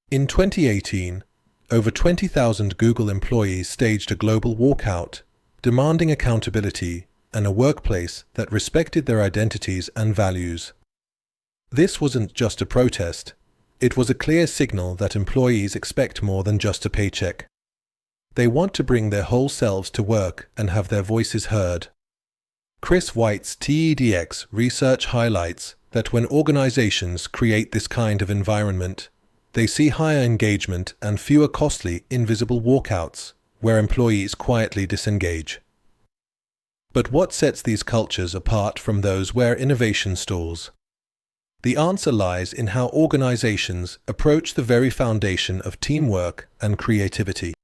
In 2018, over 20,000 Google employees staged a global walkout, demanding accountability and a workplace that respected their identities and values. This wasn't just a protest, it was a clear signal that employees expect more than just a paycheck. They want to bring their whole selves to work and have their voices heard. Chris White's TEDx research highlights that when organizations create this kind of environment, they see higher engagement and fewer costly, invisible walkouts, where employees quietly disengage. But what sets these cultures apart from those where innovation stalls? The answer lies in how organizations approach the very foundation of teamwork and creativity.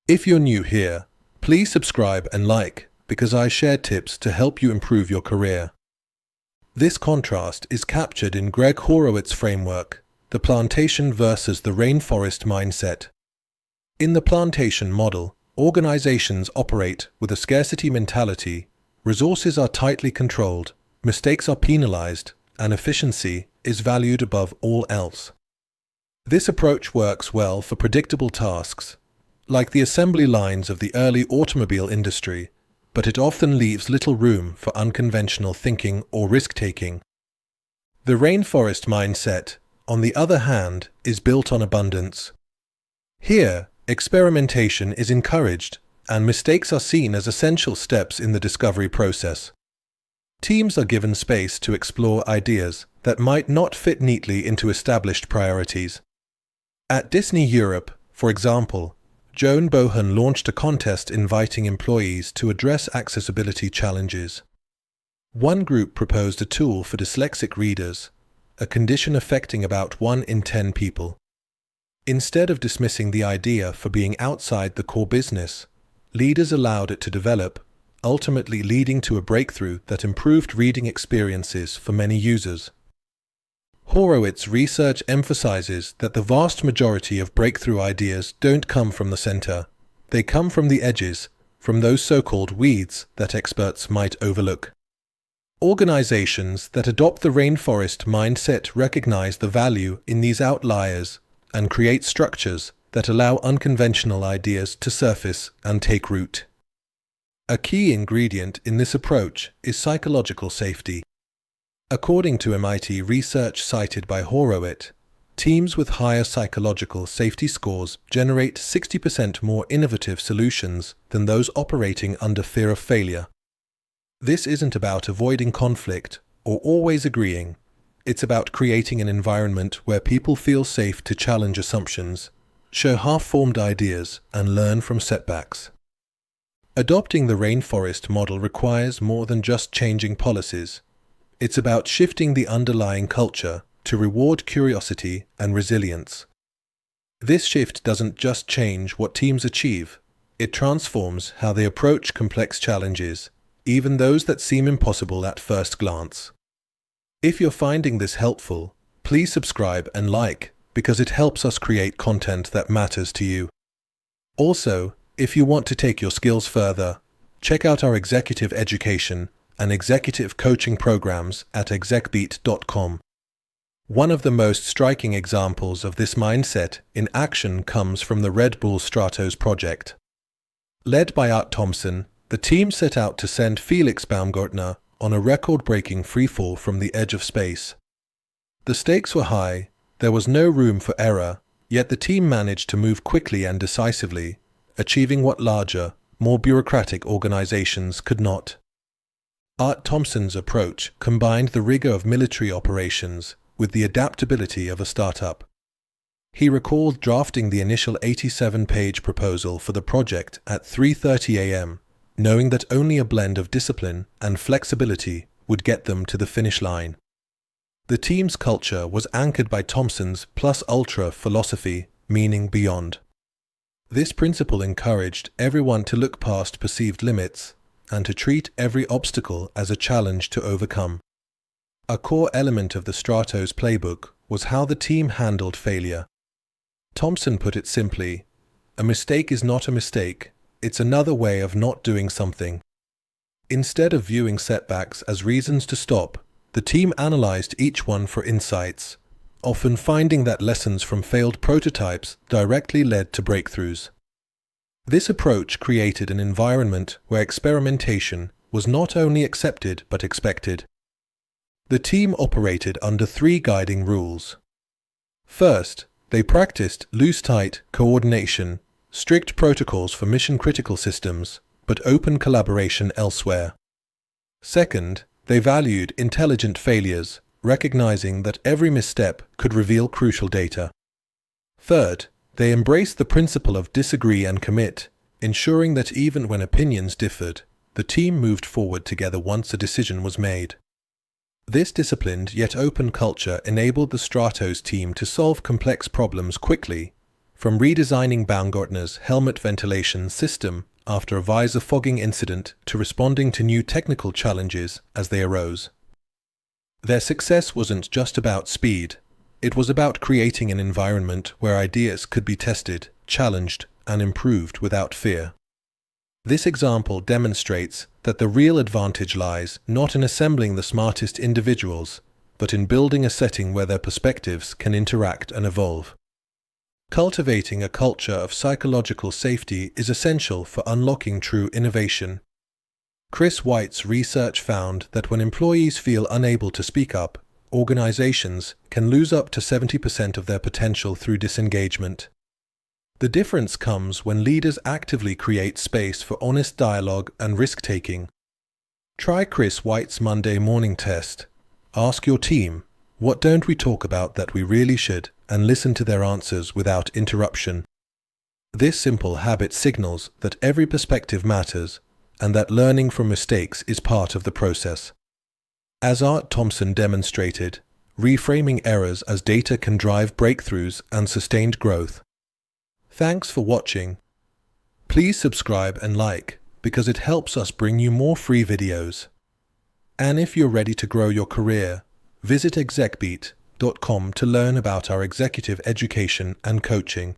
If you're new here, please subscribe and like, because I share tips to help you improve your career. This contrast is captured in Greg Horowitz's framework, the Plantation versus the Rainforest mindset. In the Plantation model, organizations operate with a scarcity mentality, resources are tightly controlled, mistakes are penalized, and efficiency is valued above all else. This approach works well for predictable tasks, like the assembly lines of the early automobile industry, but it often leaves little room for unconventional thinking or risk-taking. The rainforest mindset, on the other hand, is built on abundance. Here, experimentation is encouraged, and mistakes are seen as essential steps in the discovery process. Teams are given space to explore ideas that might not fit neatly into established priorities. At Disney Europe, for example, Joan Bohan launched a contest inviting employees to address accessibility challenges. One group proposed a tool for dyslexic readers, a condition affecting about 1 in 10 people. Instead of dismissing the idea for being outside the core business, leaders allowed it to develop, ultimately leading to a breakthrough that improved reading experiences for many users. Horowitz's research emphasizes that the vast majority of breakthrough ideas don't come from the center. They come from the edges, from those so-called weeds that experts might overlook. Organizations that adopt the rainforest mindset recognize the value in these outliers and create structures that allow unconventional ideas to surface and take root. A key ingredient in this approach is psychological safety. According to MIT research cited by Horowitz, teams with higher psychological safety scores generate 60% more innovative solutions than those operating under fear of failure. This isn't about avoiding conflict or always agreeing. It's about creating an environment where people feel safe to challenge assumptions, share half-formed ideas, and learn from setbacks. Adopting the rainforest model requires more than just changing policies. It's about shifting the underlying culture to reward curiosity and resilience. This shift doesn't just change what teams achieve, it transforms how they approach complex challenges, even those that seem impossible at first glance. If you're finding this helpful, please subscribe and like, because it helps us create content that matters to you. Also, if you want to take your skills further, check out our executive education and executive coaching programs at execbeat.com. One of the most striking examples of this mindset in action comes from the Red Bull Stratos project. Led by Art Thompson, the team set out to send Felix Baumgartner on a record-breaking freefall from the edge of space. The stakes were high, there was no room for error, yet the team managed to move quickly and decisively, achieving what larger, more bureaucratic organizations could not. Art Thompson's approach combined the rigor of military operations with the adaptability of a startup. He recalled drafting the initial 87-page proposal for the project at 3:30 a.m., knowing that only a blend of discipline and flexibility would get them to the finish line. The team's culture was anchored by Thompson's plus-ultra philosophy, meaning beyond. This principle encouraged everyone to look past perceived limits and to treat every obstacle as a challenge to overcome. A core element of the Stratos playbook was how the team handled failure. Thompson put it simply, "A mistake is not a mistake, it's another way of not doing something." Instead of viewing setbacks as reasons to stop, the team analyzed each one for insights, often finding that lessons from failed prototypes directly led to breakthroughs. This approach created an environment where experimentation was not only accepted but expected. The team operated under 3 guiding rules. First, they practiced loose-tight coordination, strict protocols for mission-critical systems, but open collaboration elsewhere. Second, they valued intelligent failures, recognizing that every misstep could reveal crucial data. Third, they embraced the principle of disagree and commit, ensuring that even when opinions differed, the team moved forward together once a decision was made. This disciplined yet open culture enabled the Stratos team to solve complex problems quickly, from redesigning Baumgartner's helmet ventilation system after a visor fogging incident to responding to new technical challenges as they arose. Their success wasn't just about speed, it was about creating an environment where ideas could be tested, challenged, and improved without fear. This example demonstrates that the real advantage lies not in assembling the smartest individuals, but in building a setting where their perspectives can interact and evolve. Cultivating a culture of psychological safety is essential for unlocking true innovation. Chris White's research found that when employees feel unable to speak up, organizations can lose up to 70% of their potential through disengagement. The difference comes when leaders actively create space for honest dialogue and risk-taking. Try Chris White's Monday morning test. Ask your team, what don't we talk about that we really should, and listen to their answers without interruption. This simple habit signals that every perspective matters and that learning from mistakes is part of the process. As Art Thompson demonstrated, reframing errors as data can drive breakthroughs and sustained growth. Thanks for watching. Please subscribe and like because it helps us bring you more free videos. And if you're ready to grow your career, visit execbeat.com to learn about our executive education and coaching.